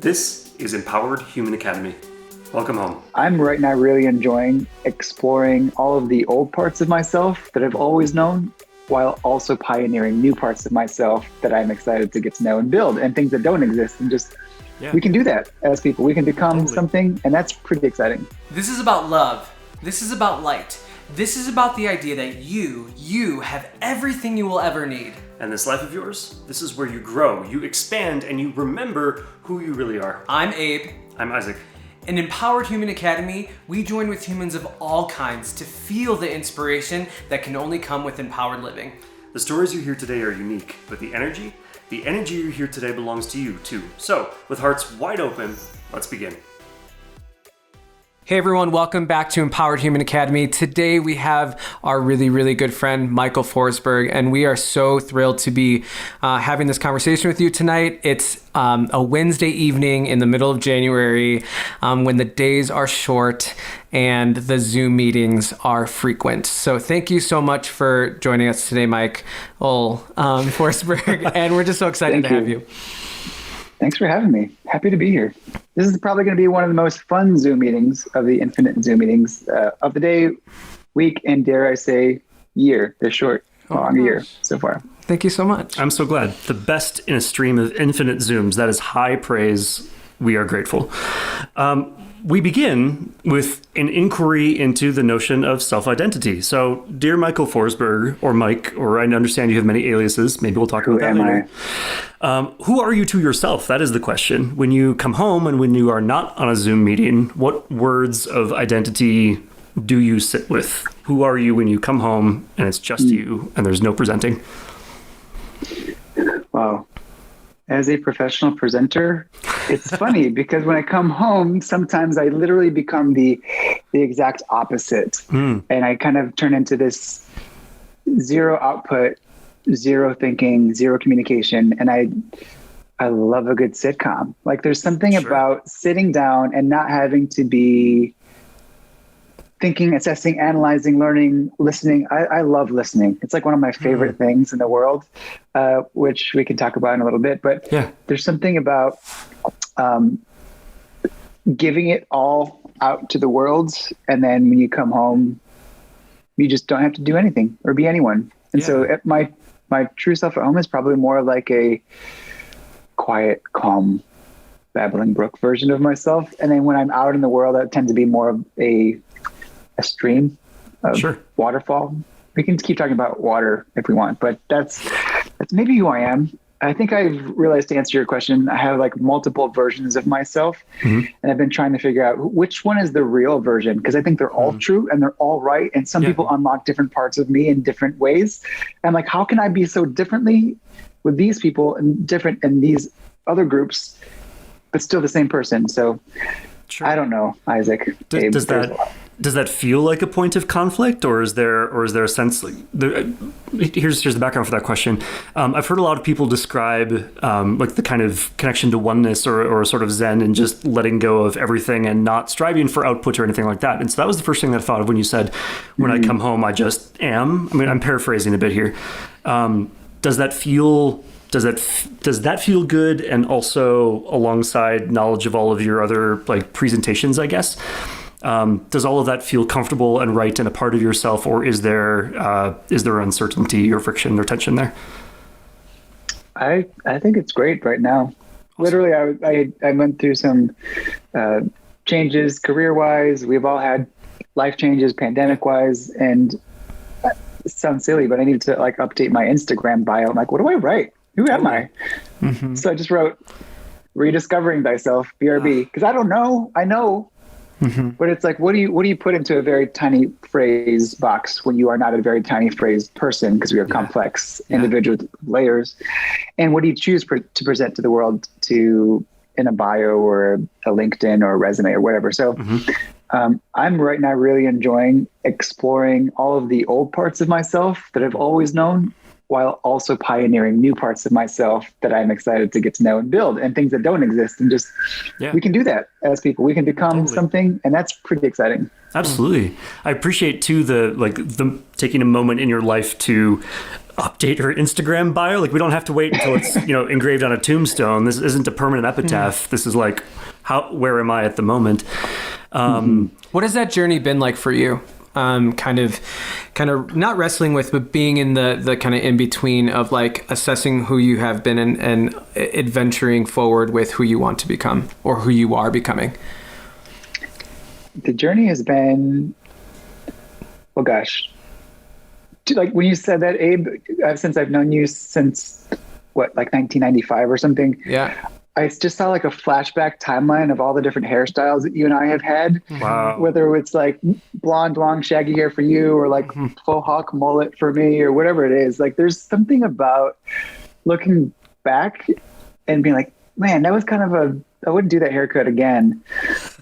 This is Empowered Human Academy. Welcome home. I'm right now really enjoying exploring all of the old parts of myself that I've always known, while also pioneering new parts of myself that I'm excited to get to know and build, and things that don't exist. And just, we can do that as people. We can become something, and that's pretty exciting. This is about love. This is about light. This is about the idea that you have everything you will ever need. And this life of yours, this is where you grow, you expand, and you remember who you really are. I'm Abe. I'm Isaac. In Empowered Human Academy, we join with humans of all kinds to feel the inspiration that can only come with empowered living. The stories you hear today are unique, but the energy you hear today belongs to you too. So, with hearts wide open, let's begin. Hey everyone, welcome back to Empowered Human Academy. Today we have our really good friend, Michael Forsberg, and we are so thrilled to be having this conversation with you tonight. It's a Wednesday evening in the middle of January when the days are short and the Zoom meetings are frequent. So thank you so much for joining us today, Michael Forsberg, and we're just so excited to have you. Thanks for having me. Happy to be here. This is probably going to be one of the most fun Zoom meetings of the infinite Zoom meetings of the day, week, and dare I say, year. They're short, long year so far. Thank you so much. I'm so glad. The best in a stream of infinite Zooms. That is high praise. We are grateful. We begin with an inquiry into the notion of self-identity. So, dear Michael Forsberg, or Mike, or I understand you have many aliases. Maybe we'll talk about that later. Who are you to yourself? That is the question. When you come home and when you are not on a Zoom meeting, what words of identity do you sit with? Who are you when you come home and it's just you and there's no presenting? Wow. As a professional presenter, it's funny because when I come home, sometimes I literally become the exact opposite. And I kind of turn into this zero output, zero thinking, zero communication. And I love a good sitcom. Like there's something about sitting down and not having to be thinking, assessing, analyzing, learning, listening. I love listening. It's like one of my favorite things in the world, which we can talk about in a little bit. But there's something about giving it all out to the world. And then when you come home, you just don't have to do anything or be anyone. And so my true self at home is probably more like a quiet, calm, babbling brook version of myself. And then when I'm out in the world, I tend to be more of a stream, waterfall. We can keep talking about water if we want, but that's maybe who I am. I think I've realized, to answer your question, I have like multiple versions of myself, and I've been trying to figure out which one is the real version, because I think they're all true and they're all right, and some people unlock different parts of me in different ways. And like, how can I be so differently with these people and different in these other groups, but still the same person? So I don't know, Isaac. Does that feel like a point of conflict, or is there a sense like here's the background for that question. I've heard a lot of people describe like the kind of connection to oneness or sort of Zen and just letting go of everything and not striving for output or anything like that. And so that was the first thing that I thought of when you said, when I come home, I just am. I mean, I'm paraphrasing a bit here. Does that feel good, and also alongside knowledge of all of your other like presentations, I guess? Does all of that feel comfortable and right and a part of yourself, or is there uncertainty or friction or tension there? I think it's great right now. Awesome. Literally, I went through some changes career-wise. We've all had life changes pandemic-wise, and it sounds silly, but I need to like update my Instagram bio. I'm like, what do I write? Who am I? So I just wrote Rediscovering Thyself, BRB, because I don't know. I know. But it's like, what do you put into a very tiny phrase box when you are not a very tiny phrase person, because we are complex individual layers? And what do you choose to present to the world in a bio or a LinkedIn or a resume or whatever? So I'm right now really enjoying exploring all of the old parts of myself that I've always known, while also pioneering new parts of myself that I'm excited to get to know and build, and things that don't exist. And just, we can do that as people. We can become something, and that's pretty exciting. Absolutely. I appreciate too the taking a moment in your life to update her Instagram bio. Like, we don't have to wait until it's, engraved on a tombstone. This isn't a permanent epitaph. This is like, where am I at the moment? What has that journey been like for you? Kind of not wrestling with, but being in the kind of in between of like assessing who you have been and adventuring forward with who you want to become or who you are becoming. The journey has been, well, gosh, like when you said that, Abe, since I've known you since like 1995 or something. Yeah. I just saw like a flashback timeline of all the different hairstyles that you and I have had. Wow. Whether it's like blonde, long, shaggy hair for you, or like faux hawk mullet for me, or whatever it is. Like, there's something about looking back and being like, man, that was kind of I wouldn't do that haircut again.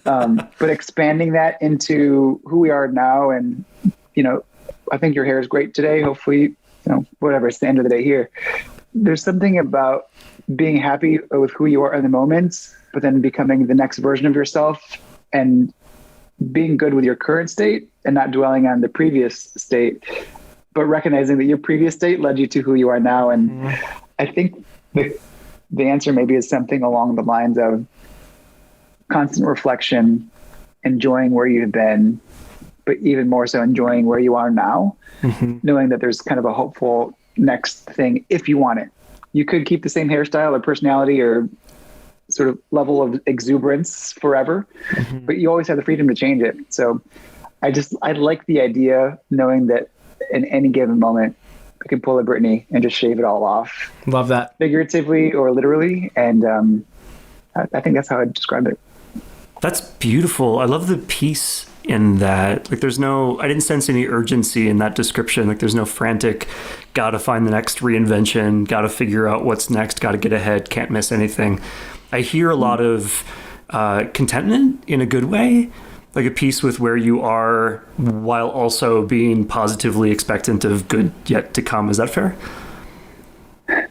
But expanding that into who we are now, and I think your hair is great today. Hopefully, whatever, it's the end of the day here. There's something about being happy with who you are in the moment, but then becoming the next version of yourself and being good with your current state and not dwelling on the previous state, but recognizing that your previous state led you to who you are now. And I think the answer maybe is something along the lines of constant reflection, enjoying where you've been, but even more so enjoying where you are now, knowing that there's kind of a hopeful next thing if you want it. You could keep the same hairstyle or personality or sort of level of exuberance forever, but you always have the freedom to change it. So I like the idea, knowing that in any given moment, I can pull a Britney and just shave it all off. Love that. Figuratively or literally. And I think that's how I'd describe it. That's beautiful. I love the peace in that. Like, I didn't sense any urgency in that description. Like, there's no frantic, gotta find the next reinvention, gotta figure out what's next, gotta get ahead, can't miss anything. I hear a lot of contentment in a good way, like a peace with where you are while also being positively expectant of good yet to come. Is that fair?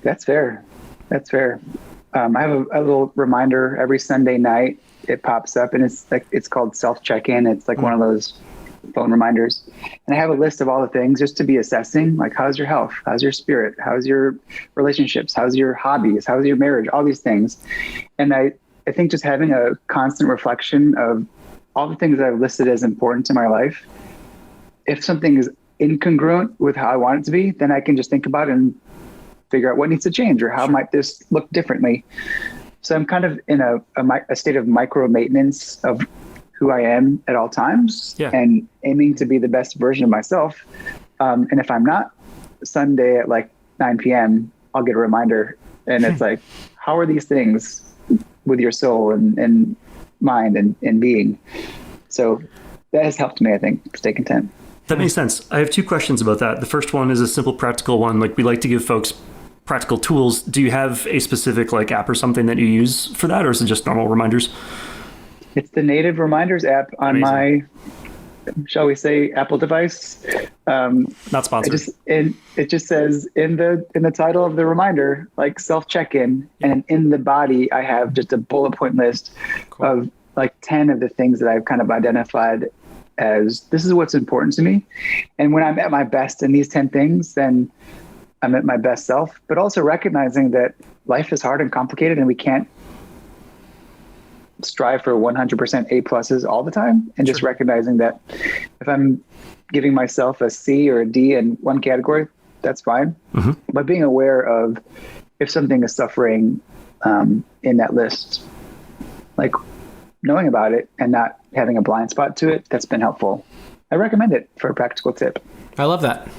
That's fair. I have a little reminder every Sunday night. It pops up, and it's called self check-in. It's like one of those phone reminders. And I have a list of all the things just to be assessing, like, how's your health? How's your spirit? How's your relationships? How's your hobbies? How's your marriage? All these things. And I think just having a constant reflection of all the things that I've listed as important to my life, if something is incongruent with how I want it to be, then I can just think about it and figure out what needs to change, or how might this look differently. So I'm kind of in a state of micro maintenance of who I am at all times, and aiming to be the best version of myself. And if I'm not, Sunday at like 9 p.m., I'll get a reminder. And it's like, how are these things with your soul and mind and being? So that has helped me, I think, stay content. That makes sense. I have two questions about that. The first one is a simple practical one. Like, we like to give folks practical tools. Do you have a specific app or something that you use for that, or is it just normal reminders? It's the native reminders app on my, shall we say, Apple device. Not sponsored. It just says in the title of the reminder, like, self check-in, and in the body I have just a bullet point list of like 10 of the things that I've kind of identified as, this is what's important to me. And when I'm at my best in these 10 things, then I'm at my best self, but also recognizing that life is hard and complicated, and we can't strive for 100% A pluses all the time. And just recognizing that if I'm giving myself a C or a D in one category, that's fine. But being aware of if something is suffering in that list, like knowing about it and not having a blind spot to it, that's been helpful. I recommend it for a practical tip. I love that.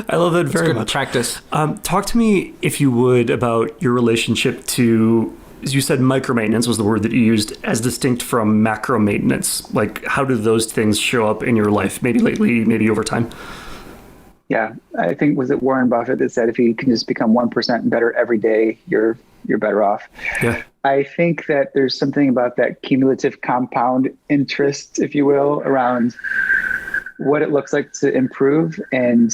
I love that very much. Practice. Talk to me, if you would, about your relationship to, as you said, micro maintenance was the word that you used, as distinct from macro maintenance. Like, how do those things show up in your life? Maybe lately, maybe over time. Yeah, I think, was it Warren Buffett that said, if you can just become 1% better every day, you're better off. Yeah. I think that there's something about that cumulative compound interest, if you will, around what it looks like to improve. And,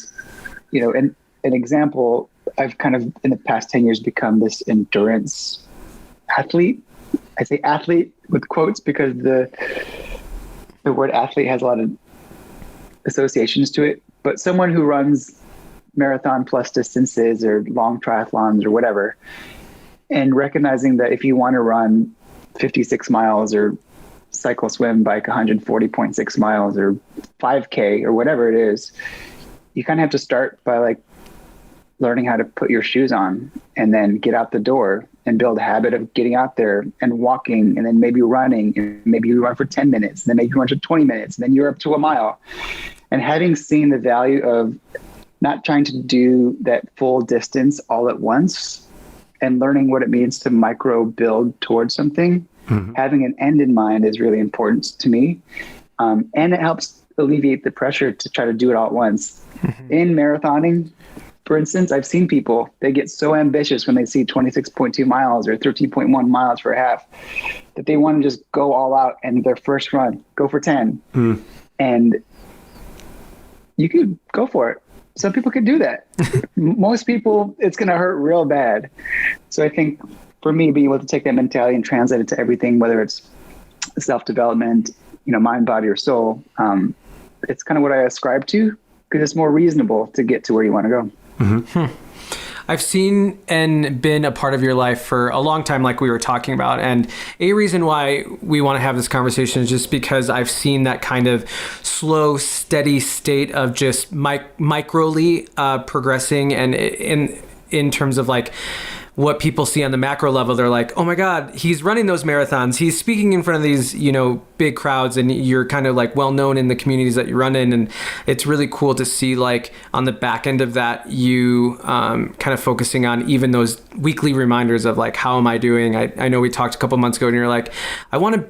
an example, I've kind of in the past 10 years become this endurance athlete. I say athlete with quotes because the word athlete has a lot of associations to it, but someone who runs marathon plus distances or long triathlons or whatever, and recognizing that if you want to run 56 miles or cycle, swim, bike 140.6 miles or 5K or whatever it is, you kind of have to start by like learning how to put your shoes on and then get out the door and build a habit of getting out there and walking, and then maybe running, and maybe you run for 10 minutes, and then maybe you run for 20 minutes, and then you're up to a mile. And having seen the value of not trying to do that full distance all at once and learning what it means to micro build towards something, having an end in mind is really important to me. And it helps alleviate the pressure to try to do it all at once. In marathoning, for instance, I've seen people, they get so ambitious when they see 26.2 miles or 13.1 miles for a half that they want to just go all out and their first run, go for 10. And you could go for it. Some people could do that. Most people, it's going to hurt real bad. So I think for me, being able to take that mentality and translate it to everything, whether it's self-development, mind, body, or soul, it's kind of what I ascribe to, because it's more reasonable to get to where you want to go. I've seen and been a part of your life for a long time, like we were talking about. And a reason why we want to have this conversation is just because I've seen that kind of slow, steady state of just microly progressing. And in terms of like what people see on the macro level, they're like, oh my God, he's running those marathons. He's speaking in front of these, big crowds, and you're kind of like well known in the communities that you run in. And it's really cool to see like on the back end of that, you kind of focusing on even those weekly reminders of like, how am I doing? I know we talked a couple months ago and you're like, I want to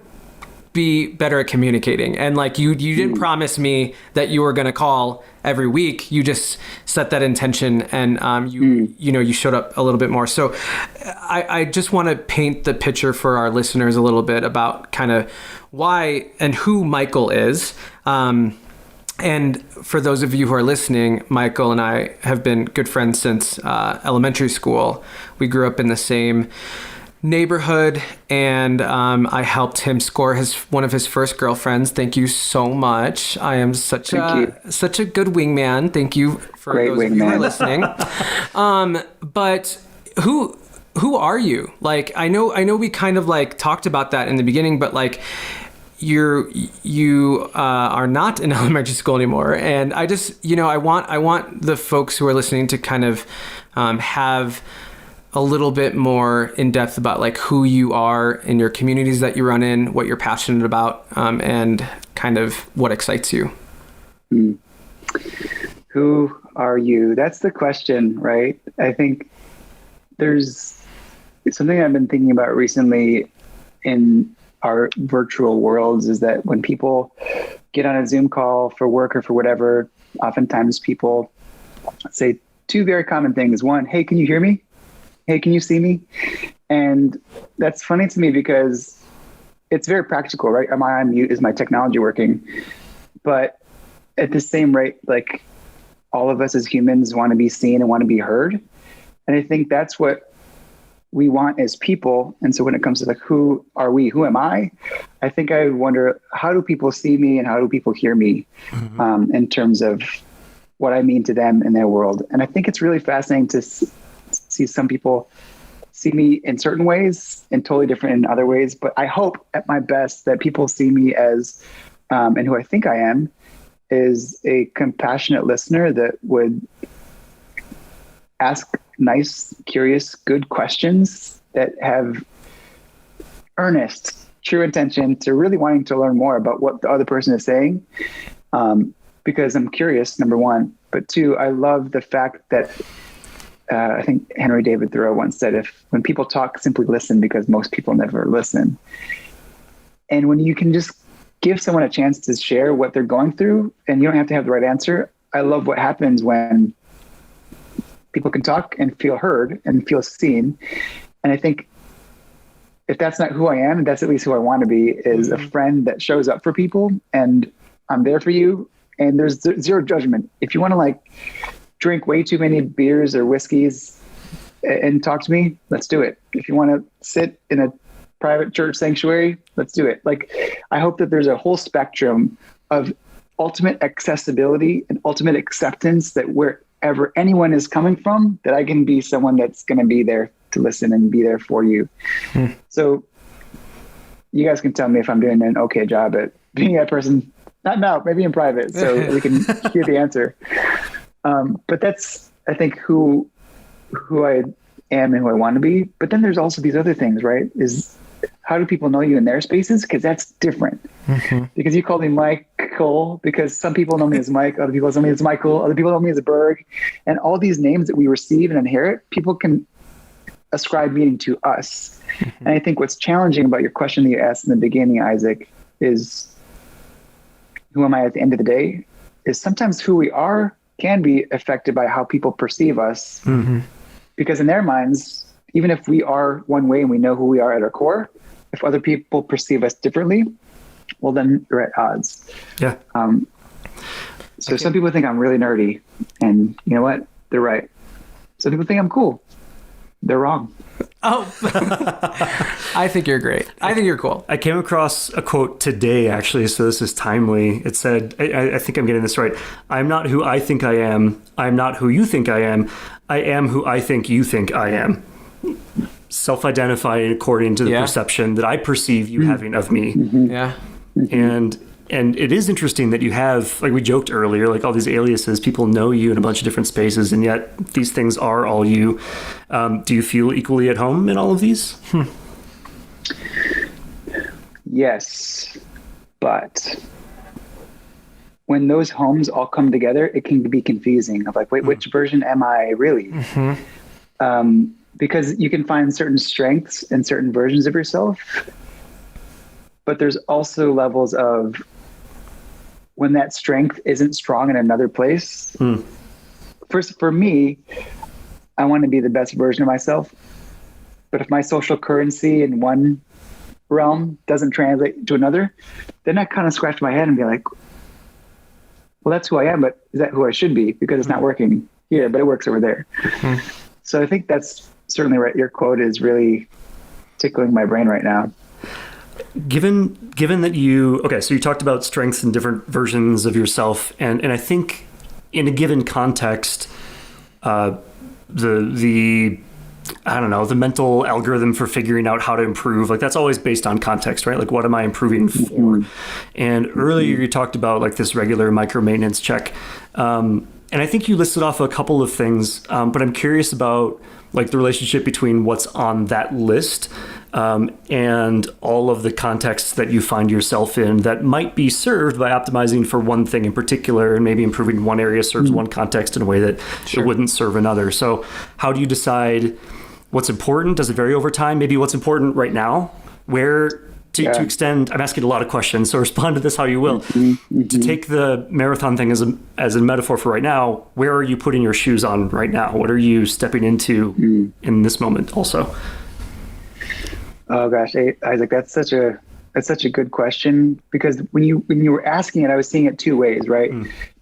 be better at communicating. And like you didn't promise me that you were going to call every week. You just set that intention, and you showed up a little bit more. So I just want to paint the picture for our listeners a little bit about kind of why and who Michael is. And for those of you who are listening, Michael and I have been good friends since elementary school. We grew up in the same neighborhood, and I helped him score one of his first girlfriends. Thank you so much. I am such a good wingman. Thank you for Great those wingman. of you who are listening. But who are you? Like, I know we kind of like talked about that in the beginning, but like you are not in elementary school anymore. And I just, I want the folks who are listening to kind of have a little bit more in depth about like who you are in your communities that you run in, what you're passionate about, and kind of what excites you. Who are you? That's the question, right? I think there's something I've been thinking about recently in our virtual worlds is that when people get on a Zoom call for work or for whatever, oftentimes people say two very common things. One, hey, can you hear me? Hey, can you see me? And that's funny to me because it's very practical, right? Am I on mute? Is my technology working? But at the same rate, like all of us as humans want to be seen and want to be heard. And I think that's what we want as people. And so when it comes to like, who are we? Who am I? I think I wonder, how do people see me and how do people hear me in terms of what I mean to them in their world? And I think it's really fascinating to see some people see me in certain ways and totally different in other ways. But I hope at my best that people see me as, and who I think I am, is a compassionate listener that would ask nice, curious, good questions that have earnest, true intention to really wanting to learn more about what the other person is saying. Because I'm curious, number one, but two, I love the fact that I think Henry David Thoreau once said, when people talk, simply listen, because most people never listen. And when you can just give someone a chance to share what they're going through and you don't have to have the right answer, I love what happens when people can talk and feel heard and feel seen. And I think if that's not who I am, that's at least who I want to be, is a friend that shows up for people and I'm there for you. And there's zero judgment. If you want to like drink way too many beers or whiskeys and talk to me, let's do it. If you want to sit in a private church sanctuary, let's do it. Like, I hope that there's a whole spectrum of ultimate accessibility and ultimate acceptance that wherever anyone is coming from, that I can be someone that's going to be there to listen and be there for you. So you guys can tell me if I'm doing an okay job at being that person, not now, maybe in private, so we can hear the answer. But that's, I think, who I am and who I want to be. But then there's also these other things, right? Is how do people know you in their spaces? Because that's different. Because you call me Michael, because some people know me as Mike, other people know me as Michael, other people know me as Berg. And all these names that we receive and inherit, people can ascribe meaning to us. And I think what's challenging about your question that you asked in the beginning, Isaac, is who am I at the end of the day? Is sometimes who we are can be affected by how people perceive us. Because in their minds, even if we are one way and we know who we are at our core, if other people perceive us differently, well, then you're at odds. Yeah. So some people think I'm really nerdy, and you know what? They're right. Some people think I'm cool. They're wrong. Oh, I think you're great. I think you're cool. I came across a quote today, actually, so this is timely. It said, I think I'm getting this right. I'm not who I think I am. I'm not who you think I am. I am who I think you think I am. Self-identifying according to the perception that I perceive you having of me. Yeah. And it is interesting that you have, like we joked earlier, like all these aliases, people know you in a bunch of different spaces, and yet these things are all you. Do you feel equally at home in all of these? Yes, but when those homes all come together, it can be confusing of like, wait, which version am I really? Because you can find certain strengths in certain versions of yourself, but there's also levels of when that strength isn't strong in another place. First, for me, I want to be the best version of myself. But if my social currency in one realm doesn't translate to another, then I kind of scratch my head and be like, well, that's who I am, but is that who I should be? Because it's not working here, but it works over there. So I think that's certainly right. Your quote is really tickling my brain right now. Given that so you talked about strengths in different versions of yourself, and I think in a given context, the I don't know, the mental algorithm for figuring out how to improve, like that's always based on context, right? Like what am I improving for? And earlier you talked about like this regular micro maintenance check. And I think you listed off a couple of things, but I'm curious about like the relationship between what's on that list and all of the contexts that you find yourself in that might be served by optimizing for one thing in particular, and maybe improving one area serves one context in a way that it wouldn't serve another. So how do you decide what's important? Does it vary over time? Maybe what's important right now? Where to extend, I'm asking a lot of questions, so respond to this how you will. To take the marathon thing as a metaphor for right now, where are you putting your shoes on right now? What are you stepping into in this moment also? Oh gosh, Isaac, that's such a good question, because when you were asking it, I was seeing it two ways, right?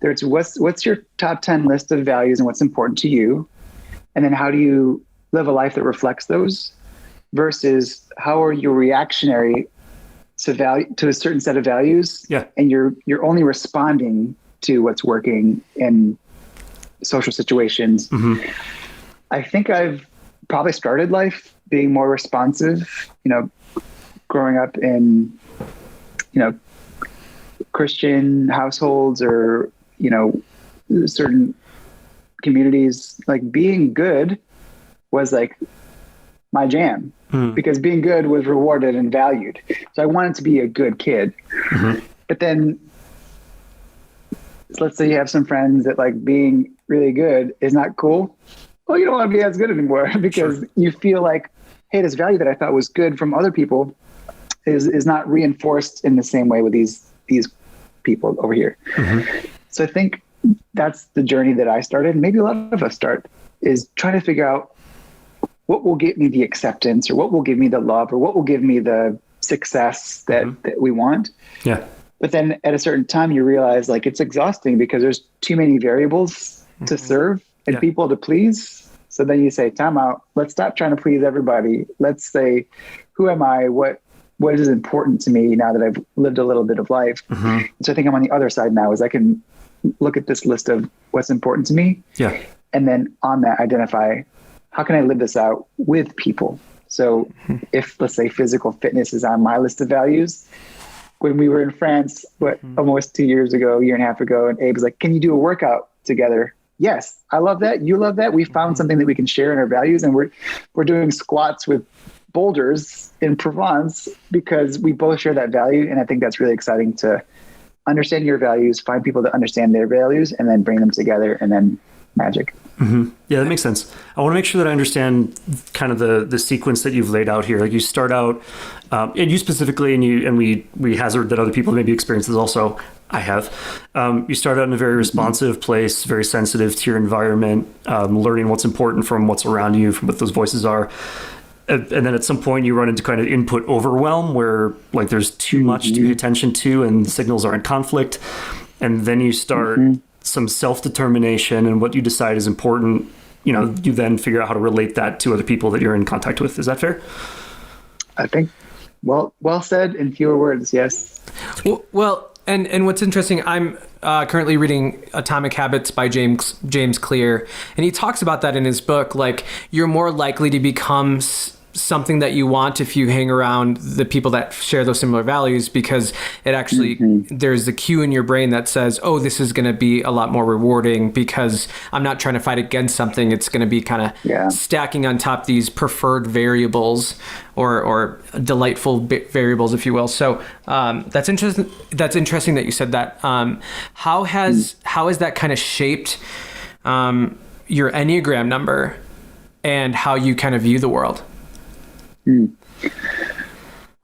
There's what's your top 10 list of values and what's important to you, and then how do you live a life that reflects those, versus how are you reactionary to a certain set of values, and you're only responding to what's working in social situations. I think I've probably started life being more responsive, growing up in, Christian households or, certain communities, like being good was like my jam, because being good was rewarded and valued. So I wanted to be a good kid. But then let's say you have some friends that like being really good is not cool. Well, you don't want to be as good anymore because you feel like, hey, this value that I thought was good from other people is not reinforced in the same way with these people over here. So I think that's the journey that I started. Maybe a lot of us start, is trying to figure out what will get me the acceptance, or what will give me the love, or what will give me the success that we want. But then at a certain time you realize like it's exhausting because there's too many variables to serve and people to please. So then you say, time out, let's stop trying to please everybody. Let's say, who am I? What what is important to me now that I've lived a little bit of life. So I think I'm on the other side now, is I can look at this list of what's important to me. Yeah. And then on that, identify, how can I live this out with people? So if, let's say, physical fitness is on my list of values, when we were in France, almost 2 years ago, a year and a half ago, and Abe was like, can you do a workout together? Yes, I love that. You love that. We found something that we can share in our values, and we're doing squats with boulders in Provence because we both share that value. And I think that's really exciting, to understand your values, find people that understand their values, and then bring them together, and then magic. Yeah, that makes sense. I want to make sure that I understand kind of the sequence that you've laid out here. Like, you start out, and you specifically, and we hazard that other people maybe experience this also. I have. You start out in a very responsive place, very sensitive to your environment, learning what's important from what's around you, from what those voices are. And then at some point you run into kind of input overwhelm, where like there's too much to pay attention to and the signals are in conflict. And then you start some self-determination, and what you decide is important. You know, you then figure out how to relate that to other people that you're in contact with. Is that fair? I think, well said in fewer words. Yes. Well, and what's interesting, I'm currently reading Atomic Habits by James Clear, and he talks about that in his book. Like, you're more likely to become something that you want if you hang around the people that share those similar values, because it actually, there's the cue in your brain that says, oh, this is going to be a lot more rewarding because I'm not trying to fight against something. It's going to be kind of stacking on top these preferred variables or delightful variables, if you will. So that's interesting. That's interesting that you said that. How has that kind of shaped your Enneagram number and how you kind of view the world?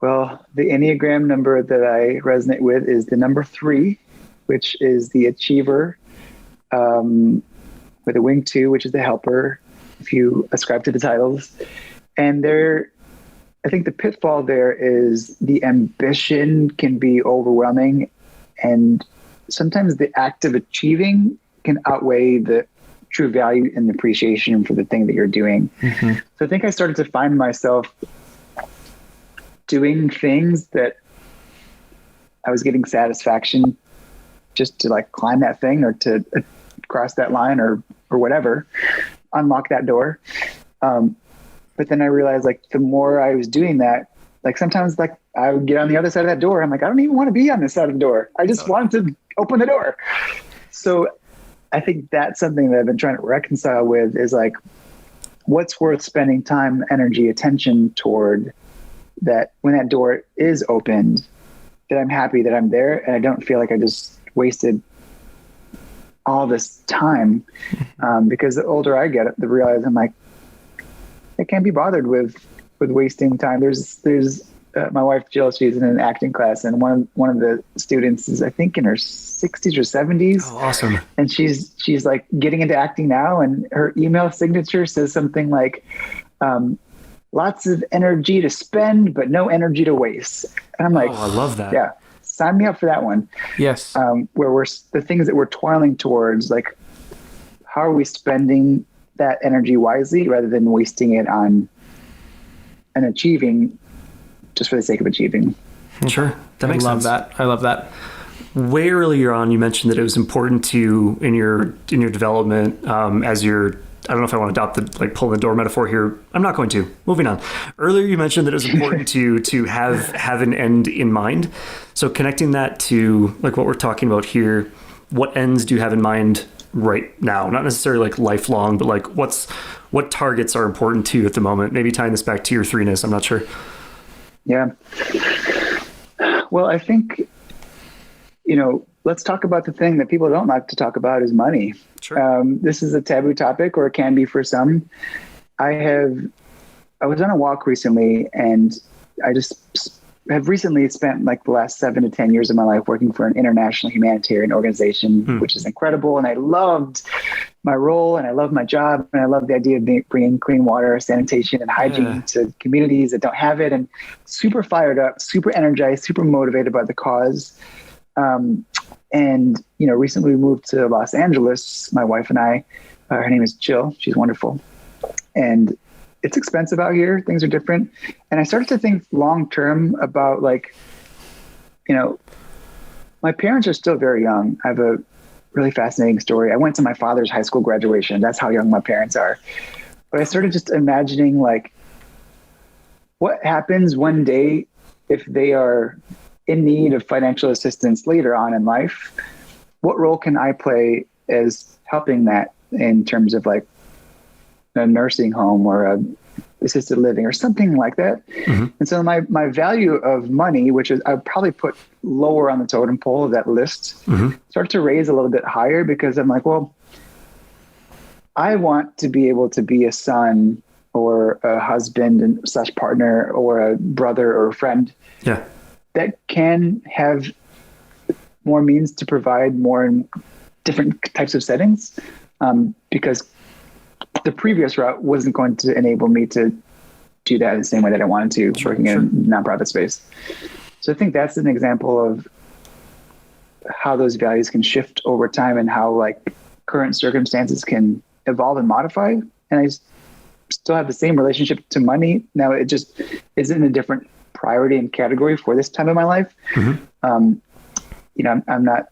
Well, the Enneagram number that I resonate with is the number 3, which is the achiever, with a wing 2, which is the helper, if you ascribe to the titles. And I think the pitfall there is the ambition can be overwhelming, and sometimes the act of achieving can outweigh the true value and appreciation for the thing that you're doing. So I think I started to find myself doing things that I was getting satisfaction just to like climb that thing, or to cross that line, or whatever, unlock that door. But then I realized, like, the more I was doing that, like sometimes like I would get on the other side of that door. I'm like, I don't even want to be on this side of the door. I just wanted to open the door. So I think that's something that I've been trying to reconcile with, is like, what's worth spending time, energy, attention toward, that when that door is opened, that I'm happy that I'm there, and I don't feel like I just wasted all this time. Because the older I get, the realize I'm like, I can't be bothered with wasting time. There's my wife Jill, she's in an acting class, and one of the students is, I think, in her 60s or 70s. Oh, awesome. And she's like getting into acting now, and her email signature says something like, lots of energy to spend, but no energy to waste. And I'm like, oh, I love that. Yeah, sign me up for that one. Yes. Where the things that we're toiling towards, like, how are we spending that energy wisely rather than wasting it on and achieving just for the sake of achieving. Sure. That makes sense. I love that. Way earlier on, you mentioned that it was important to you in your development, as you're, I don't know if I want to adopt the like pulling the door metaphor here. I'm not going to. Moving on. Earlier, you mentioned that it was important to have an end in mind. So connecting that to like what we're talking about here, what ends do you have in mind right now? Not necessarily like lifelong, but like what targets are important to you at the moment? Maybe tying this back to your 3ness. I'm not sure. Yeah. Well, I think, let's talk about the thing that people don't like to talk about, is money. Sure. This is a taboo topic, or it can be for some. I was on a walk recently, and I just have recently spent like the last 7 to 10 years of my life working for an international humanitarian organization, which is incredible. And I loved my role, and I love my job, and I love the idea of bringing clean water, sanitation, and hygiene to communities that don't have it, and super fired up, super energized, super motivated by the cause. And recently we moved to Los Angeles, my wife and I. Her name is Jill. She's wonderful. And it's expensive out here. Things are different. And I started to think long term about like, you know, my parents are still very young. I have a really fascinating story. I went to my father's high school graduation. That's how young my parents are. But I started just imagining like, what happens one day if they are in need of financial assistance later on in life? What role can I play as helping that in terms of like a nursing home or a assisted living or something like that? Mm-hmm. And so my value of money, which is I would probably put lower on the totem pole of that list, mm-hmm. start to raise a little bit higher, because I'm like, well, I want to be able to be a son or a husband and / partner or a brother or a friend that can have more means to provide more in different types of settings, because the previous route wasn't going to enable me to do that in the same way that I wanted to, working in a nonprofit space. So I think that's an example of how those values can shift over time and how like current circumstances can evolve and modify. And I still have the same relationship to money. Now it just is in a different priority and category for this time of my life. Mm-hmm. You know, I'm not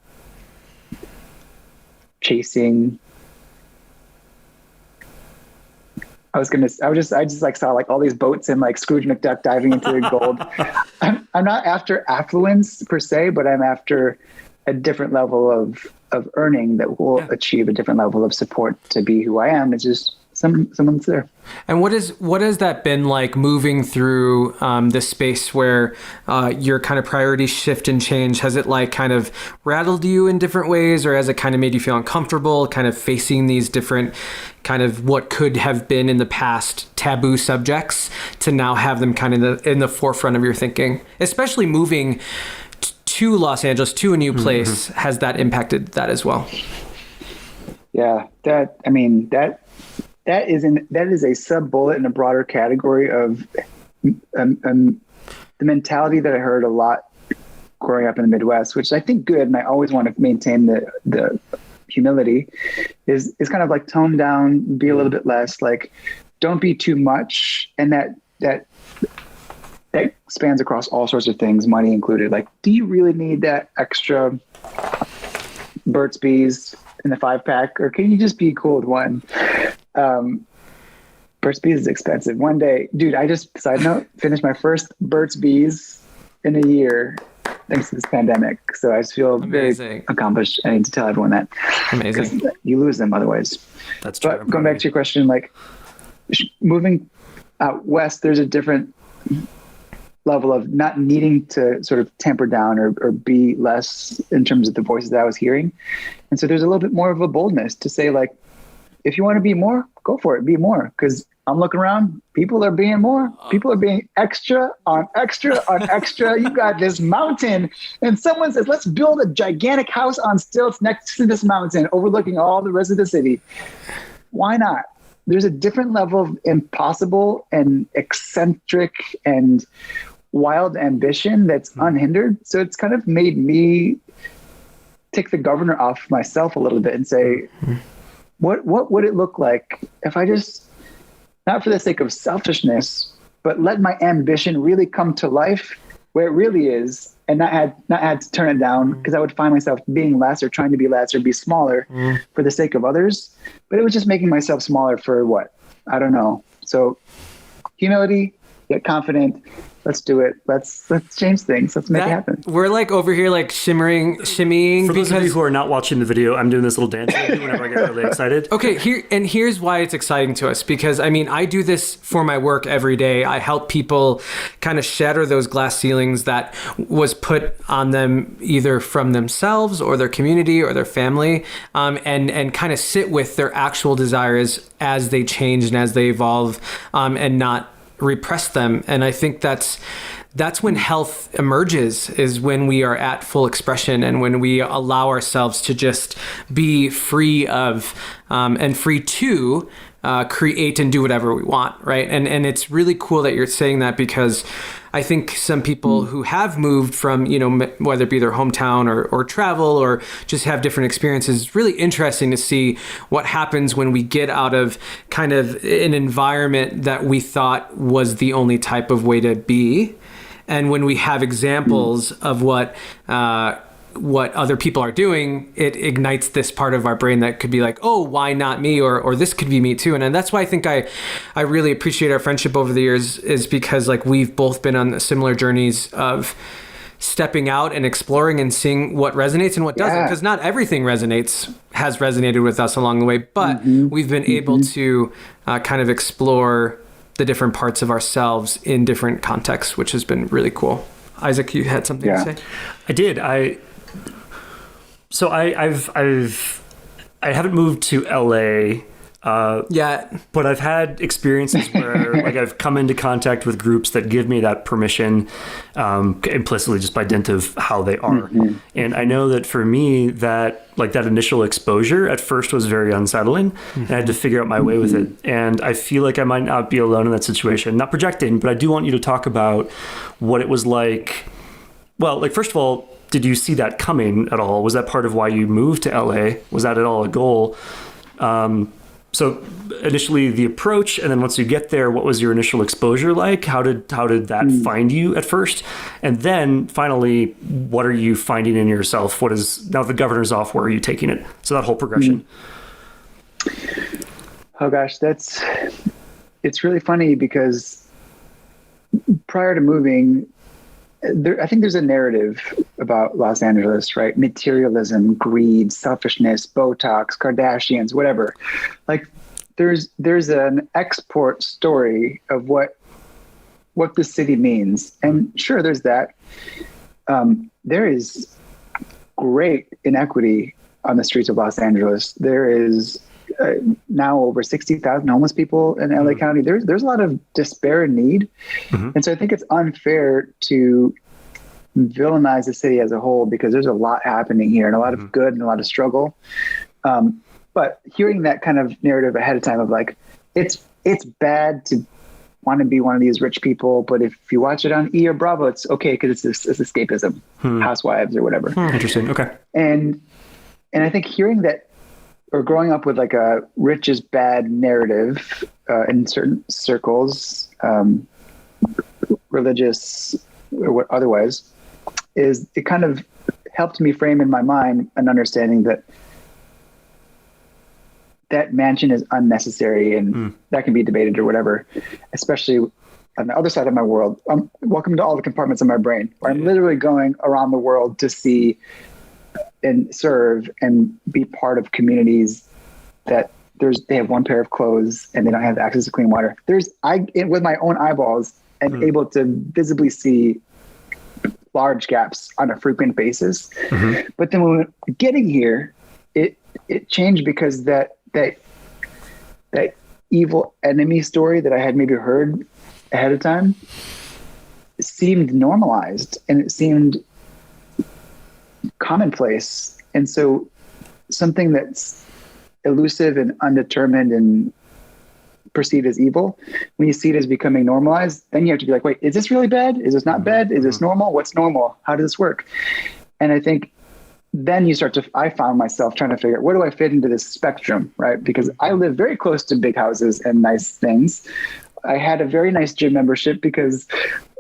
chasing. I just like saw like all these boats and like Scrooge McDuck diving into gold. I'm not after affluence per se, but I'm after a different level of earning that will achieve a different level of support to be who I am. It's just someone's there. And what has that been like moving through this space where your kind of priorities shift and change? Has it like kind of rattled you in different ways, or has it kind of made you feel uncomfortable kind of facing these different kind of what could have been in the past taboo subjects to now have them kind of in the forefront of your thinking, especially moving to Los Angeles, to a new place? Mm-hmm. Has that impacted that as well? Yeah, that is a sub bullet in a broader category of the mentality that I heard a lot growing up in the Midwest, which I think good. And I always want to maintain the humility is kind of like tone down, be a little bit less, like don't be too much. And that spans across all sorts of things, money included. Like, do you really need that extra Burt's Bees in the 5-pack, or can you just be cool with one? Burt's Bees is expensive. One day, dude, I just, side note, finished my first Burt's Bees in a year thanks to this pandemic. So I just feel very accomplished. I need to tell everyone that. Amazing. Because you lose them otherwise. That's true. But going back to your question, like moving out west, there's a different level of not needing to sort of tamper down or be less in terms of the voices that I was hearing. And so there's a little bit more of a boldness to say, like, if you want to be more, go for it, be more. Because I'm looking around, people are being more. People are being extra on extra on extra. You got this mountain, and someone says, let's build a gigantic house on stilts next to this mountain, overlooking all the rest of the city. Why not? There's a different level of impossible and eccentric and wild ambition that's unhindered. So it's kind of made me take the governor off myself a little bit and say, what would it look like if I just, not for the sake of selfishness, but let my ambition really come to life where it really is, and not had to turn it down, because I would find myself being less or trying to be less or be smaller for the sake of others. But it was just making myself smaller for what? I don't know. So humility, get confident. Let's do it. Let's change things. Let's make it happen. We're like over here, like shimmying. For those of you who are not watching the video, I'm doing this little dance whenever I get really excited. Okay, here's why it's exciting to us, because I mean, I do this for my work every day. I help people kind of shatter those glass ceilings that was put on them either from themselves or their community or their family, and kind of sit with their actual desires as they change and as they evolve, and not repress them. And I think that's when health emerges, is when we are at full expression and when we allow ourselves to just be free of and free to create and do whatever we want, right? And it's really cool that you're saying that, because I think some people who have moved from, whether it be their hometown or travel or just have different experiences, it's really interesting to see what happens when we get out of kind of an environment that we thought was the only type of way to be. And when we have examples of what other people are doing, it ignites this part of our brain that could be like, oh, why not me? Or this could be me too. And that's why I think I really appreciate our friendship over the years, is because like we've both been on similar journeys of stepping out and exploring and seeing what resonates and what doesn't, because not everything has resonated with us along the way, but we've been able to kind of explore the different parts of ourselves in different contexts, which has been really cool. Isaac, you had something to say? I did. So I haven't moved to LA yet, but I've had experiences where like I've come into contact with groups that give me that permission implicitly, just by dint of how they are. And I know that for me, that initial exposure at first was very unsettling, and I had to figure out my way with it. And I feel like I might not be alone in that situation. Not projecting, but I do want you to talk about what it was like. Well, like, first of all, did you see that coming at all? Was that part of why you moved to LA? Was that at all a goal? So initially the approach, and then once you get there, what was your initial exposure like? How did that find you at first? And then finally, what are you finding in yourself? What is, now the governor's off, where are you taking it? So that whole progression. Oh gosh, it's really funny, because prior to moving, I think there's a narrative about Los Angeles, right? Materialism, greed, selfishness, Botox, Kardashians, whatever. Like there's an export story of what the city means. And sure, there's that. There is great inequity on the streets of Los Angeles. There is now over 60,000 homeless people in LA County. There's a lot of despair and need. And so I think it's unfair to villainize the city as a whole, because there's a lot happening here, and a lot of good and a lot of struggle. But hearing that kind of narrative ahead of time of like, it's bad to want to be one of these rich people, but if you watch it on E or Bravo, it's okay because it's escapism, Housewives or whatever. Interesting. Okay. And I think hearing that, or growing up with like a rich is bad narrative in certain circles, religious or otherwise, is it kind of helped me frame in my mind an understanding that mansion is unnecessary, and that can be debated or whatever, especially on the other side of my world. Welcome to all the compartments of my brain, where I'm literally going around the world to see and serve and be part of communities that they have one pair of clothes and they don't have access to clean water. With my own eyeballs, am able to visibly see large gaps on a frequent basis. But then when getting here, it changed, because that evil enemy story that I had maybe heard ahead of time seemed normalized, and it seemed commonplace. And so something that's elusive and undetermined and perceived as evil, when you see it as becoming normalized, then you have to be like, wait, is this really bad? Is this not bad? Is this normal? What's normal? How does this work? And I think then I found myself trying to figure out, where do I fit into this spectrum, right? Because I live very close to big houses and nice things. I had a very nice gym membership because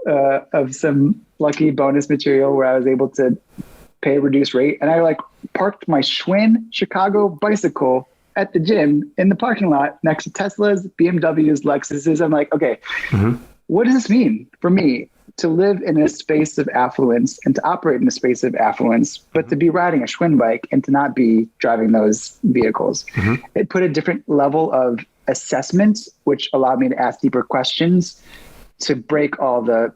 of some lucky bonus material where I was able to pay a reduced rate. And I parked my Schwinn Chicago bicycle at the gym in the parking lot next to Teslas, BMWs, Lexuses. I'm like, okay, what does this mean for me to live in a space of affluence and to operate in a space of affluence, but to be riding a Schwinn bike and to not be driving those vehicles? It put a different level of assessment, which allowed me to ask deeper questions, to break all the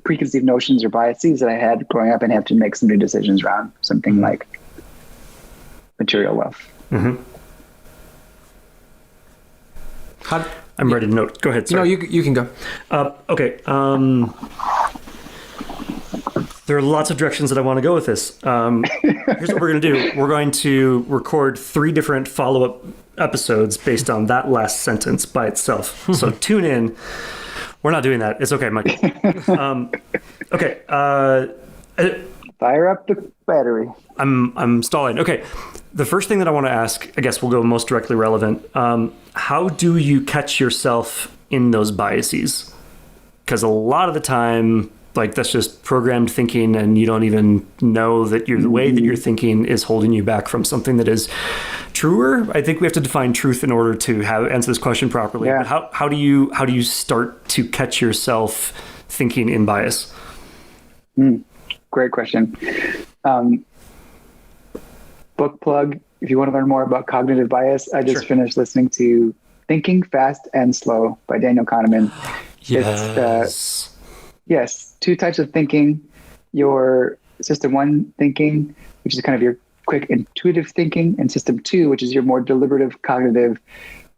preconceived notions or biases that I had growing up, and have to make some new decisions around something like material wealth. I'm ready to note. Go ahead. Sorry. No, you can go. Okay. There are lots of directions that I want to go with this. Here's what we're going to do. We're going to record 3 different follow-up episodes based on that last sentence by itself. So tune in. We're not doing that. It's okay, Mike. Okay. Fire up the battery. I'm stalling. Okay. The first thing that I want to ask, I guess we'll go most directly relevant. How do you catch yourself in those biases? Because a lot of the time, like, that's just programmed thinking, and you don't even know that the way that you're thinking is holding you back from something that is truer. I think we have to define truth in order to answer this question properly. Yeah. But how do you start to catch yourself thinking in bias? Great question. Book plug. If you want to learn more about cognitive bias, I just finished listening to Thinking Fast and Slow by Daniel Kahneman. Yes. Yes, 2 types of thinking. Your system 1 thinking, which is kind of your quick intuitive thinking, and system 2, which is your more deliberative, cognitive,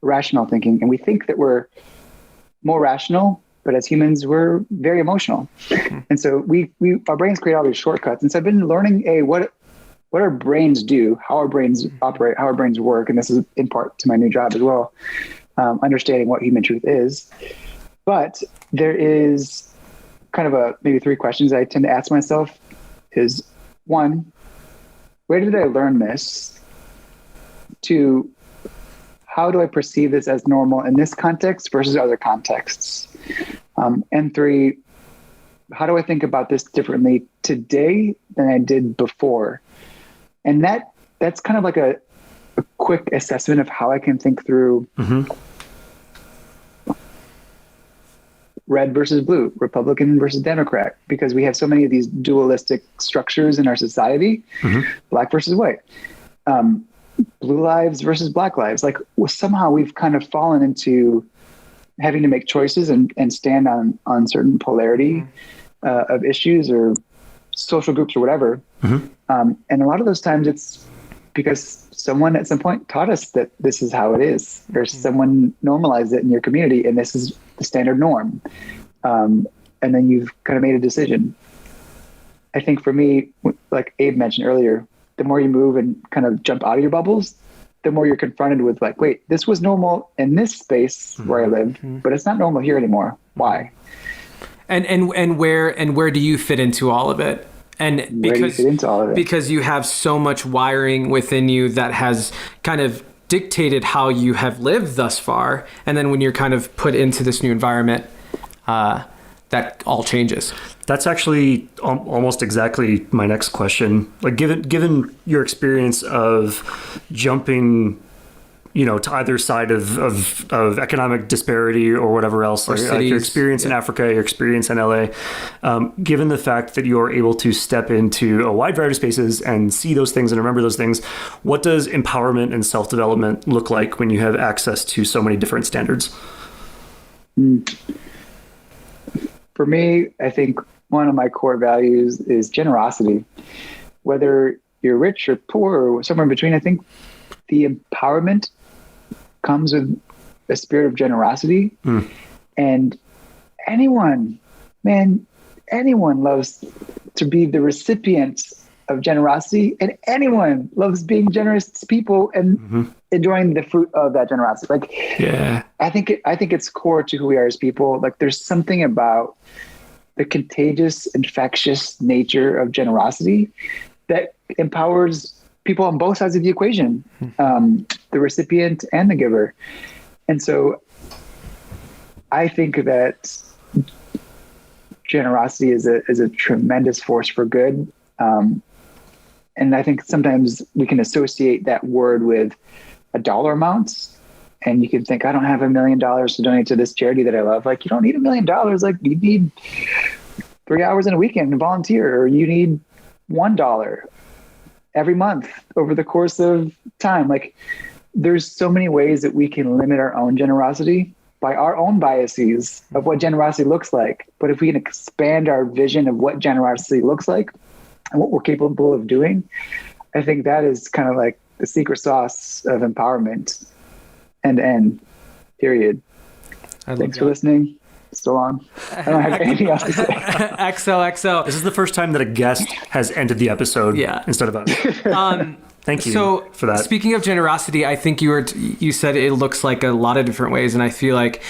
rational thinking. And we think that we're more rational, but as humans, we're very emotional. And so our brains create all these shortcuts. And so I've been learning what our brains do, how our brains operate, how our brains work. And this is in part to my new job as well, understanding what human truth is. But there is kind of maybe 3 questions I tend to ask myself is, 1, where did I learn this? 2, how do I perceive this as normal in this context versus other contexts? And 3, how do I think about this differently today than I did before? And that's kind of like a quick assessment of how I can think through red versus blue, Republican versus Democrat, because we have so many of these dualistic structures in our society, black versus white, blue lives versus black lives. Like, somehow we've kind of fallen into having to make choices and stand on certain polarity of issues or social groups or whatever. And a lot of those times it's because someone at some point taught us that this is how it is, or someone normalized it in your community and this is the standard norm. And then you've kind of made a decision. I think for me, like Abe mentioned earlier, the more you move and kind of jump out of your bubbles, the more you're confronted with, like, wait, this was normal in this space where I lived, but it's not normal here anymore. Why? And where do you fit into all of it? And because you have so much wiring within you that has kind of dictated how you have lived thus far, and then when you're kind of put into this new environment, that all changes. That's actually almost exactly my next question. Like, given your experience of jumping, to either side of economic disparity or whatever else, like your experience in Africa, your experience in LA, given the fact that you're able to step into a wide variety of spaces and see those things and remember those things, what does empowerment and self-development look like when you have access to so many different standards? For me, I think one of my core values is generosity. Whether you're rich or poor or somewhere in between, I think the empowerment comes with a spirit of generosity. And anyone loves to be the recipient of generosity, and anyone loves being generous to people and enjoying the fruit of that generosity. Like, I think it's core to who we are as people. Like, there's something about the contagious, infectious nature of generosity that empowers people on both sides of the equation, the recipient and the giver. And so I think that generosity is a tremendous force for good. And I think sometimes we can associate that word with a dollar amount, and you can think, I don't have $1 million to donate to this charity that I love. Like, you don't need $1 million. Like, you need 3 hours in a weekend to volunteer, or you need $1 every month over the course of time. Like, there's so many ways that we can limit our own generosity by our own biases of what generosity looks like. But if we can expand our vision of what generosity looks like and what we're capable of doing, I think that is kind of like the secret sauce of empowerment, end to end, period. Thanks for listening. so long. I don't have anything else to say. XOXO. This is the first time that a guest has ended the episode instead of us. Thank you for that. Speaking of generosity, I think you said it looks like a lot of different ways, and I feel like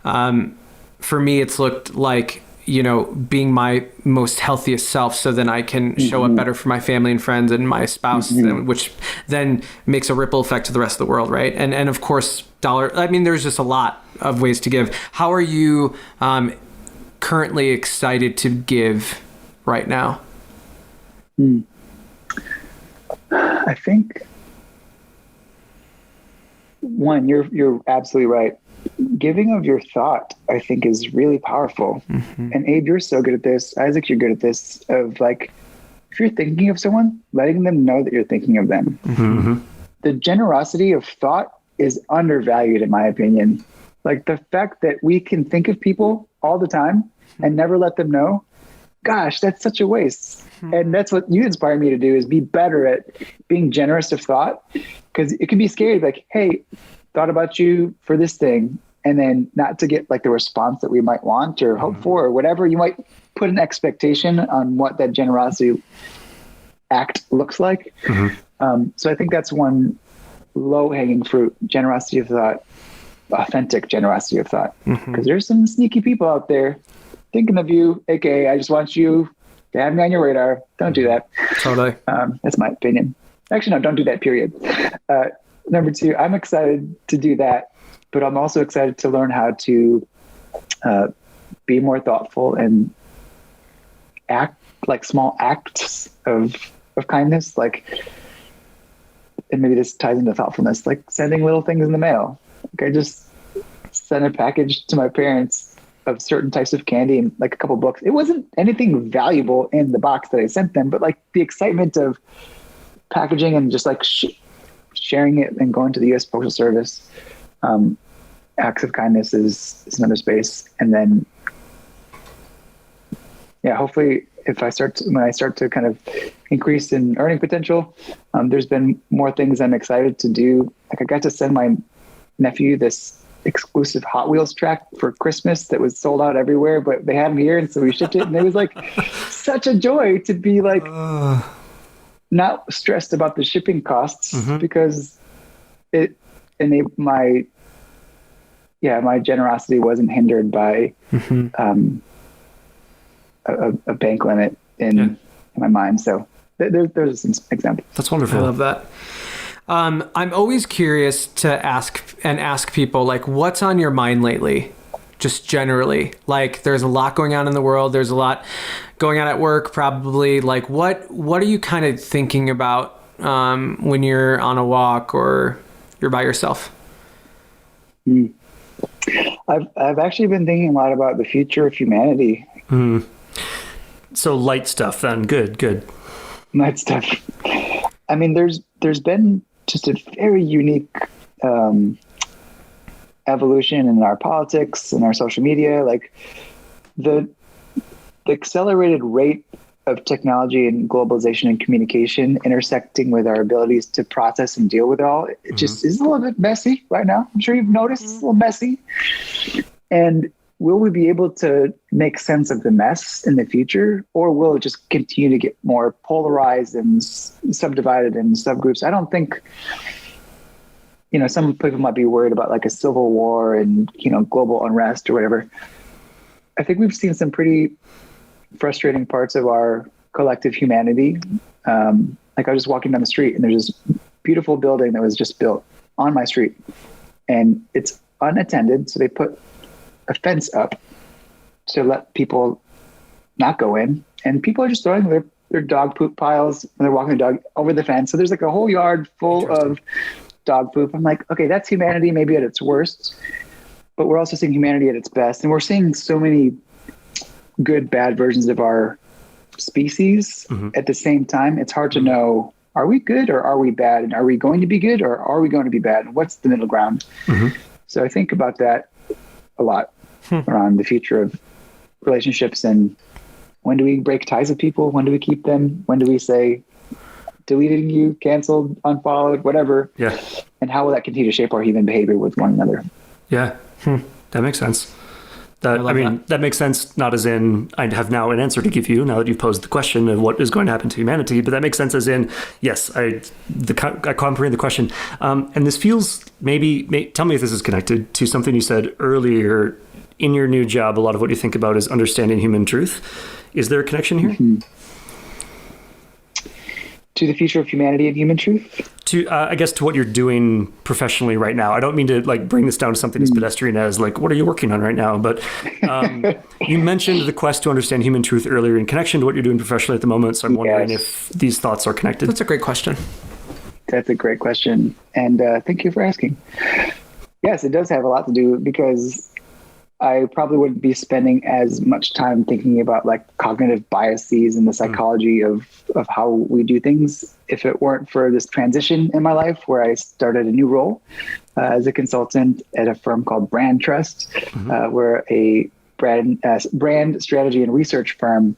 for me it's looked like, being my most healthiest self, so then I can show up better for my family and friends and my spouse, which then makes a ripple effect to the rest of the world, right? And of course, there's just a lot of ways to give. How are you currently excited to give right now? I think one, you're absolutely right. Giving of your thought, I think, is really powerful. And Abe, you're so good at this. Isaac, you're good at this. Of like, if you're thinking of someone, letting them know that you're thinking of them. The generosity of thought is undervalued, in my opinion. Like the fact that we can think of people all the time and never let them know. Gosh, that's such a waste. And that's what you inspire me to do, is be better at being generous of thought. Because it can be scary, like, hey, thought about you for this thing, and then not to get like the response that we might want or hope for, or whatever. You might put an expectation on what that generosity act looks like. So I think that's one low-hanging fruit: generosity of thought, authentic generosity of thought. Because there's some sneaky people out there thinking of you, aka I just want you to have me on your radar. Don't do that. Totally. That's my opinion. Actually, no, don't do that, period. Number two, I'm excited to do that, but I'm also excited to learn how to be more thoughtful and act like small acts of kindness. Like, and maybe this ties into thoughtfulness, like sending little things in the mail. Like I just sent a package to my parents of certain types of candy and like a couple books. It wasn't anything valuable in the box that I sent them, but like the excitement of packaging and just like sharing it and going to the U.S. Postal Service. Acts of kindness is another space. And then, hopefully when I start to kind of increase in earning potential, there's been more things I'm excited to do. Like I got to send my nephew this exclusive Hot Wheels track for Christmas that was sold out everywhere, but they had them here. And so we shipped it, and it was like such a joy to be like, not stressed about the shipping costs because it enabled my generosity wasn't hindered by a bank limit in my mind. So there's some examples. That's wonderful. I love that. I'm always curious to ask people, like, what's on your mind lately? Just generally, like there's a lot going on in the world. There's a lot going on at work, probably. Like what are you kind of thinking about when you're on a walk or you're by yourself? I've actually been thinking a lot about the future of humanity. So light stuff then. Good. Light stuff. I mean, there's been just a very unique evolution in our politics and our social media. Like the accelerated rate of technology and globalization and communication intersecting with our abilities to process and deal with it all, it just is a little bit messy right now. I'm sure you've noticed it's a little messy. And will we be able to make sense of the mess in the future, or will it just continue to get more polarized and subdivided in subgroups? I don't think, some people might be worried about like a civil war and, global unrest or whatever. I think we've seen some pretty frustrating parts of our collective humanity. Like I was just walking down the street and there's this beautiful building that was just built on my street and it's unattended. So they put a fence up to let people not go in, and people are just throwing their dog poop piles when they're walking the dog over the fence. So there's like a whole yard full of dog poop. I'm like, okay, that's humanity maybe at its worst, but we're also seeing humanity at its best. And we're seeing so many good, bad versions of our species at the same time. It's hard to know, are we good or are we bad? And are we going to be good or are we going to be bad? And what's the middle ground? So I think about that a lot around the future of relationships, and when do we break ties with people? When do we keep them? When do we say, deleting you, canceled, unfollowed, whatever? Yeah. And how will that continue to shape our human behavior with one another? Yeah. That makes sense. That makes sense, not as in I have now an answer to give you now that you've posed the question of what is going to happen to humanity, but that makes sense as in, yes, I comprehend the question. And this feels tell me if this is connected to something you said earlier. In your new job, a lot of what you think about is understanding human truth. Is there a connection here? Mm-hmm. To the future of humanity and human truth? To, I guess, to what you're doing professionally right now. I don't mean to bring this down to something as pedestrian as what are you working on right now? But you mentioned the quest to understand human truth earlier in connection to what you're doing professionally at the moment. So I'm wondering if these thoughts are connected. That's a great question. That's a great question. And thank you for asking. Yes, it does have a lot to do because I probably wouldn't be spending as much time thinking about cognitive biases and the psychology of how we do things if it weren't for this transition in my life where I started a new role as a consultant at a firm called Brand Trust. We're a brand strategy and research firm.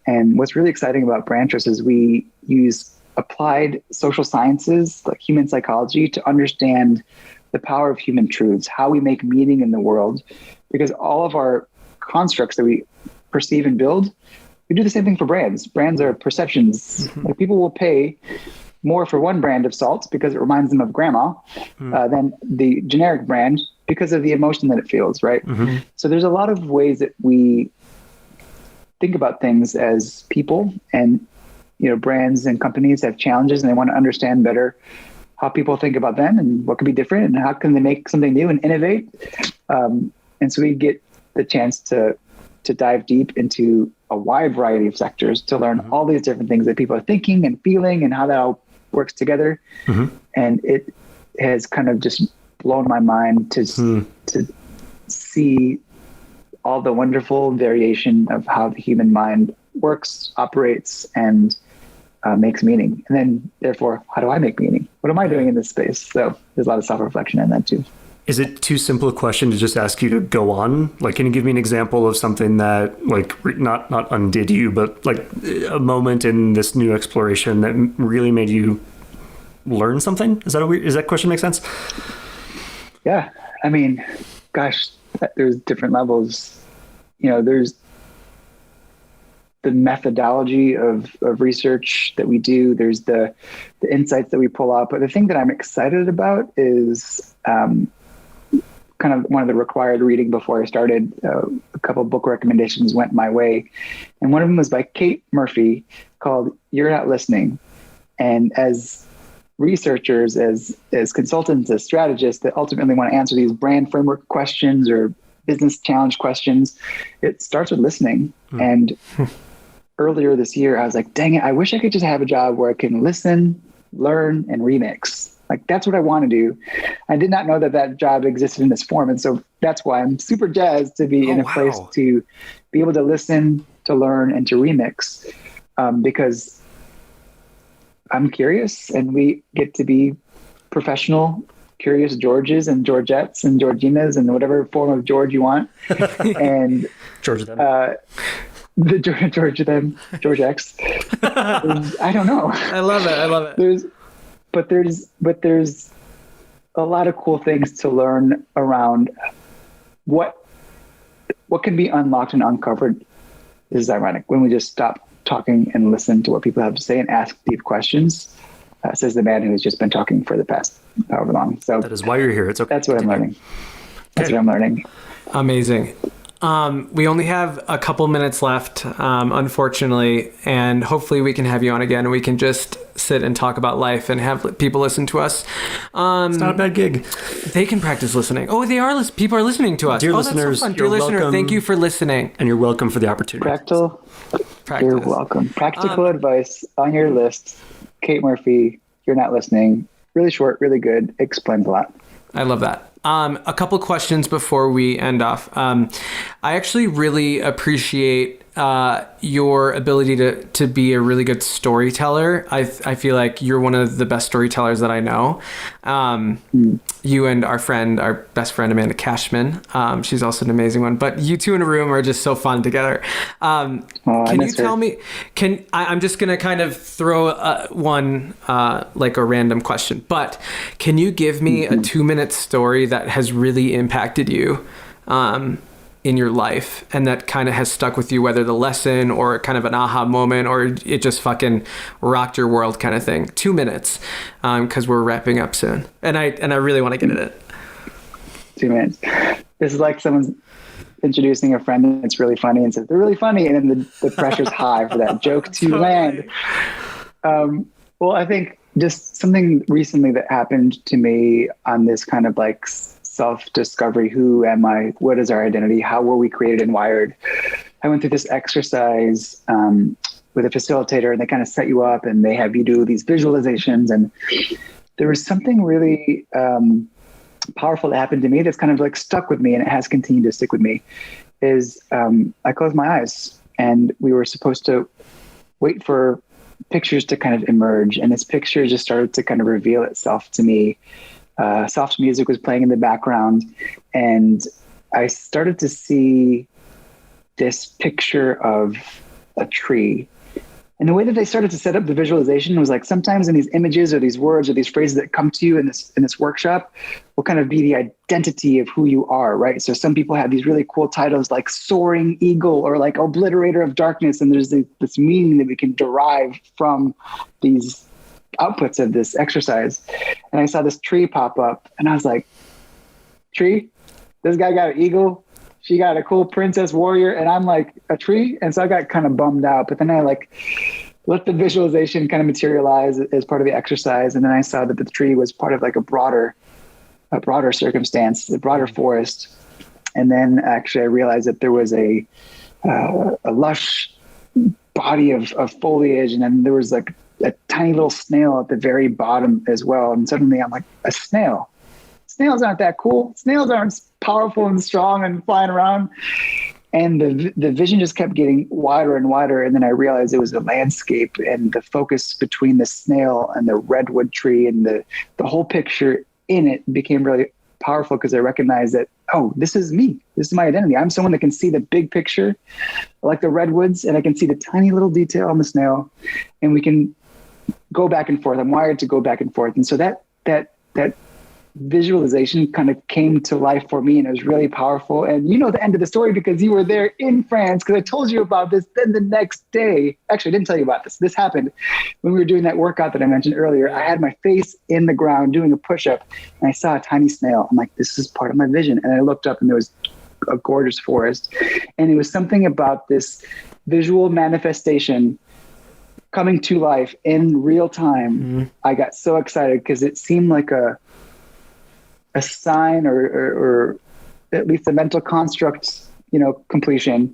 And what's really exciting about Brand Trust is we use applied social sciences like human psychology to understand the power of human truths, how we make meaning in the world. Because all of our constructs that we perceive and build, we do the same thing for brands. Brands are perceptions. People will pay more for one brand of salt because it reminds them of grandma than the generic brand because of the emotion that it feels, right? So there's a lot of ways that we think about things as people, and brands and companies have challenges and they want to understand better how people think about them and what can be different and how can they make something new and innovate. And so we get the chance to dive deep into a wide variety of sectors to learn all these different things that people are thinking and feeling and how that all works together. And it has kind of just blown my mind to see all the wonderful variation of how the human mind works, operates, and makes meaning. And then therefore, how do I make meaning? What am I doing in this space? So there's a lot of self-reflection in that too. Is it too simple a question to just ask you to go on? Can you give me an example of something that not undid you, but a moment in this new exploration that really made you learn something? Does that question make sense? Yeah. I mean, gosh, there's different levels. There's the methodology of research that we do. There's the insights that we pull out. But the thing that I'm excited about is kind of one of the required reading before I started. A couple of book recommendations went my way. And one of them was by Kate Murphy called You're Not Listening. And as researchers, as consultants, as strategists that ultimately want to answer these brand framework questions or business challenge questions, it starts with listening. And earlier this year, I was like, dang it, I wish I could just have a job where I can listen, learn, and remix. That's what I want to do. I did not know that job existed in this form. And so that's why I'm super jazzed to be in a place to be able to listen, to learn, and to remix, because I'm curious and we get to be professional, curious Georges and Georgettes and Georginas and whatever form of George you want. And George them. The George them, George X. I don't know. I love it. But there's a lot of cool things to learn around what can be unlocked and uncovered. This is ironic when we just stop talking and listen to what people have to say and ask deep questions, says the man who has just been talking for the past however long. So that is why you're here. It's okay. That's what I'm learning. That's what I'm learning. Amazing. We only have a couple minutes left, unfortunately, and hopefully we can have you on again and we can just sit and talk about life and have people listen to us. It's not a bad gig. They can practice listening. Oh, they are. People are listening to us. Dear listeners, that's so fun. Dear listener, welcome, thank you for listening. And you're welcome for the opportunity. You're welcome. Practical advice on your list. Kate Murphy, You're Not Listening. Really short, really good. Explains a lot. I love that. A couple questions before we end off. I actually really appreciate your ability to be a really good storyteller. I feel like you're one of the best storytellers that I know. You and our best friend, Amanda Cashman. She's also an amazing one. But you two in a room are just so fun together. Can you tell me? I'm just gonna kind of throw one like a random question. But can you give me a 2-minute story that has really impacted you in your life and that kind of has stuck with you, whether the lesson or kind of an aha moment or it just fucking rocked your world kind of thing? 2 minutes, because we're wrapping up soon. And I really want to get in it. 2 minutes. This is like someone's introducing a friend and it's really funny and says, they're really funny. And then the pressure's high for that joke to land. Well, I think just something recently that happened to me on this kind of like self-discovery. Who am I? What is our identity? How were we created and wired? I went through this exercise with a facilitator, and they kind of set you up and they have you do these visualizations. And there was something really powerful that happened to me that's kind of like stuck with me, and it has continued to stick with me, is I closed my eyes and we were supposed to wait for pictures to kind of emerge. And this picture just started to kind of reveal itself to me. Soft music was playing in the background, and I started to see this picture of a tree. And the way that they started to set up the visualization was like, sometimes in these images or these words or these phrases that come to you in this workshop will kind of be the identity of who you are, right? So some people have these really cool titles like Soaring Eagle or like Obliterator of Darkness. And there's this meaning that we can derive from these outputs of this exercise. And I saw this tree pop up and I was like, tree? This guy got an eagle. She got a cool princess warrior, and I'm like a tree. And so I got kind of bummed out, but then I like let the visualization kind of materialize as part of the exercise. And then I saw that the tree was part of like a broader circumstance, a broader forest. And then actually I realized that there was a lush body of foliage. And then there was like a tiny little snail at the very bottom as well. And suddenly I'm like, a snail. Snails aren't that cool. Snails aren't powerful and strong and flying around. And the vision just kept getting wider and wider. And then I realized it was a landscape, and the focus between the snail and the redwood tree and the whole picture in it became really powerful, because I recognized that, oh, this is me. This is my identity. I'm someone that can see the big picture, like the redwoods, and I can see the tiny little detail on the snail, and we can go back and forth. I'm wired to go back and forth. And so that visualization kind of came to life for me, and it was really powerful. And you know the end of the story because you were there in France, because I told you about this. Then the next day, actually I didn't tell you about this. This happened when we were doing that workout that I mentioned earlier. I had my face in the ground doing a push-up, and I saw a tiny snail. I'm like, this is part of my vision. And I looked up and there was a gorgeous forest. And it was something about this visual manifestation coming to life in real time. Mm-hmm. I got so excited because it seemed like a sign or at least a mental construct, completion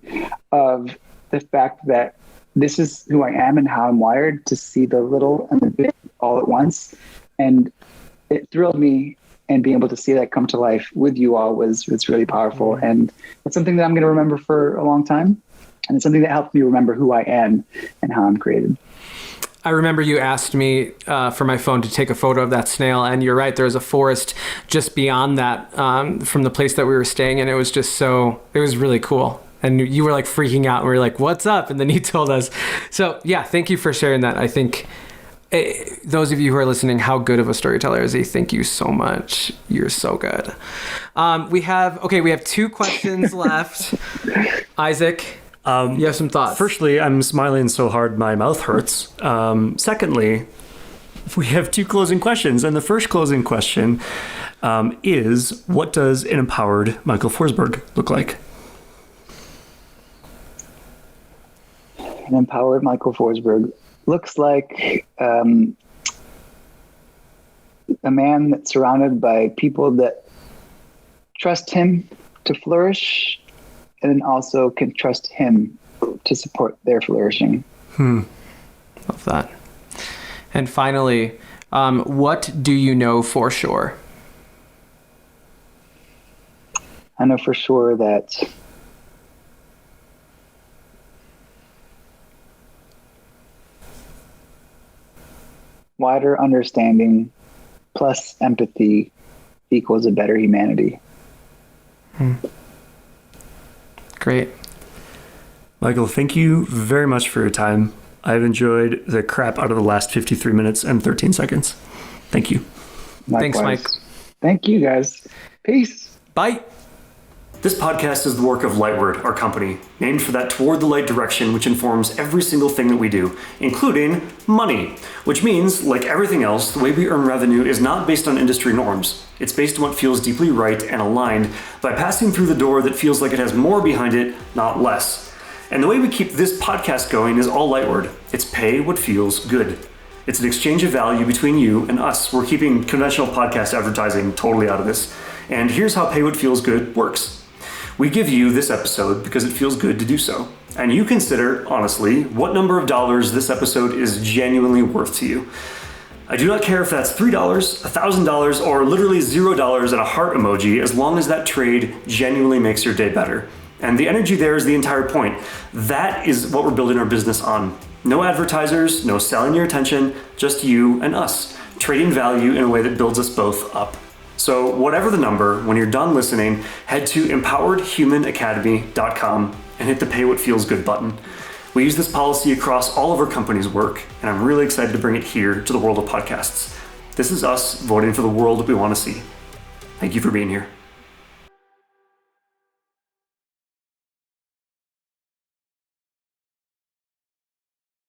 of the fact that this is who I am and how I'm wired to see the little and the big all at once. And it thrilled me, and being able to see that come to life with you all was really powerful. And it's something that I'm going to remember for a long time. And it's something that helped me remember who I am and how I'm created. I remember you asked me for my phone to take a photo of that snail, and you're right, there was a forest just beyond that from the place that we were staying, and it was really cool. And you were like freaking out, and we were like, what's up? And then you told us. So yeah, thank you for sharing that. I think those of you who are listening, how good of a storyteller is he? Thank you so much. You're so good. We have 2 questions left. Isaac, you have some thoughts? Firstly, I'm smiling so hard my mouth hurts. Secondly, we have 2 closing questions. And the first closing question is, what does an empowered Michael Forsberg look like? An empowered Michael Forsberg looks like a man that's surrounded by people that trust him to flourish, and then also can trust him to support their flourishing. Love that. And finally, what do you know for sure? I know for sure that wider understanding plus empathy equals a better humanity. Great. Michael, thank you very much for your time. I've enjoyed the crap out of the last 53 minutes and 13 seconds. Thank you. Likewise. Thanks, Mike. Thank you, guys. Peace. Bye. This podcast is the work of Lightward, our company, named for that toward the light direction which informs every single thing that we do, including money, which means, like everything else, the way we earn revenue is not based on industry norms. It's based on what feels deeply right and aligned by passing through the door that feels like it has more behind it, not less. And the way we keep this podcast going is all Lightward. It's pay what feels good. It's an exchange of value between you and us. We're keeping conventional podcast advertising totally out of this. And here's how pay what feels good works. We give you this episode because it feels good to do so. And you consider, honestly, what number of dollars this episode is genuinely worth to you. I do not care if that's $3, $1,000, or literally $0 and a heart emoji, as long as that trade genuinely makes your day better. And the energy there is the entire point. That is what we're building our business on. No advertisers, no selling your attention, just you and us, trading value in a way that builds us both up. So whatever the number, when you're done listening, head to empoweredhumanacademy.com and hit the pay what feels good button. We use this policy across all of our company's work, and I'm really excited to bring it here to the world of podcasts. This is us voting for the world that we want to see. Thank you for being here.